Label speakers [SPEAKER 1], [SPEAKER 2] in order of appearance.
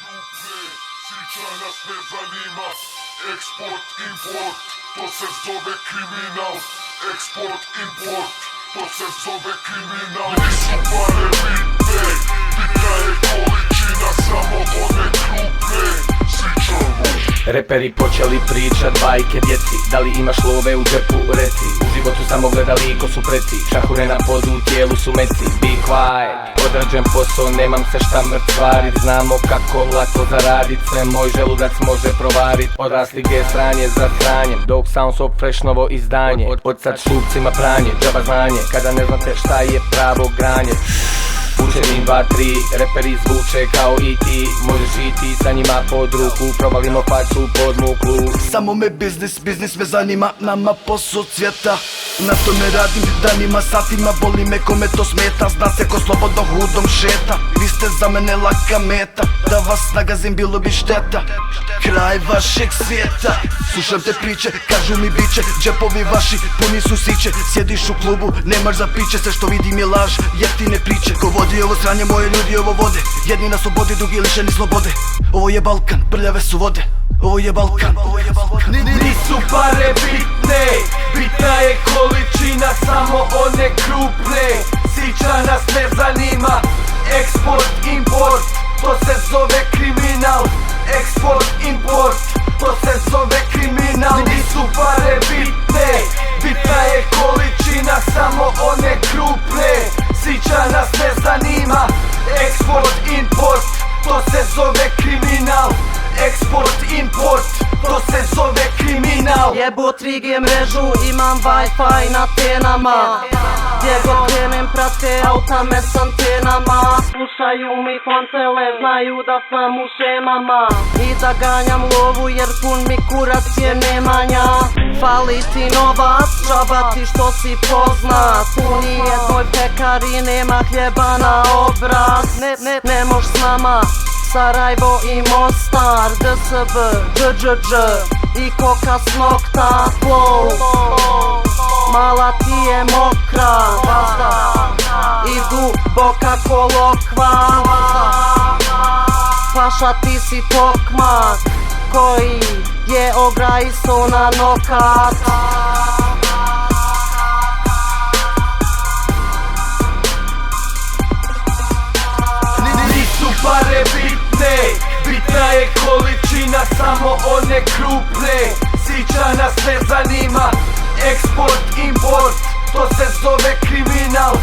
[SPEAKER 1] Sića nas ne zanima, eksport, import, to se zove kriminal. Eksport, import, to se zove kriminal. Nisu pare bitne, bitna je količina, samo one krupne. Sićano.
[SPEAKER 2] Reperi počeli pričat bajke djeci, da li imaš love u džepu, reci. U životu samo gledali ko su preci, šahure na podu, u tijelu su meci. Be quiet, odrađen posao, nemam se šta mrcvarit. Znamo kako lako zaradit, sve moj želudac može provarit. Odrasli ge sranje za sranjem, dok sound so fresh novo izdanje. Od sad šlupcima pranje, džaba znanje, kada ne znate šta je pravo granje. Učenim 2, 3, reperi zvuče kao i ti. Možeš i ti sa njima pod ruku, provalimo facu pod muklu.
[SPEAKER 3] Samo me biznis me zanima, nama posao cvjeta. Na tome radim danima, satima, boli me kome to smeta. Zna se ko slobodno hudom šeta, vi ste za mene laka meta. Da vas nagazim bilo bi šteta, kraj vašeg svijeta. Slušam te priče, kažu mi biće, džepovi vaši puni su siće. Sjediš u klubu, nemaš za piće, sve što vidim je laž, jeftine priče. Ko vodi ovo sranje, moje ljudi ovo vode. Jedni na slobodi, drugi lišeni slobode. Ovo je Balkan, prljave su vode. Ovo je Balkan, ovo je Balkan.
[SPEAKER 2] Nisu pare bitne, bitna je količina, samo one krupne. Sića nas ne zanima, eksport, import, to se zove kriminal. Eksport, import, to se zove kriminal. Nisu pare bitne, bitna je količina, samo one krupne. Sića nas ne zanima, eksport, import, to se zove kriminal. Eksport, import, to se zove kriminal.
[SPEAKER 4] Jebo 3G mrežu, imam Wi-Fi na tenama. Gdje god krenem prate auta me s antenama. Slušaju mi fontele, znaju da sam u šemama. I da ganjam lovu jer pun mi kurac je nemanja. Fali ti novac, džaba ti što si poznat. U nijednoj pekari nema hljeba na obraz. Ne mož s nama, Sarajevo i Mostar, DSB, DŽđ i koka s nokta. Flow, mala ti je mokra, i duboka ko lokva. Paša ti si tokmak, koji je ograjso na nokat.
[SPEAKER 2] Nisu pare bitne, bitna je količina, samo one krupne. Sića nas ne zanima, eksport, import, to se zove kriminal.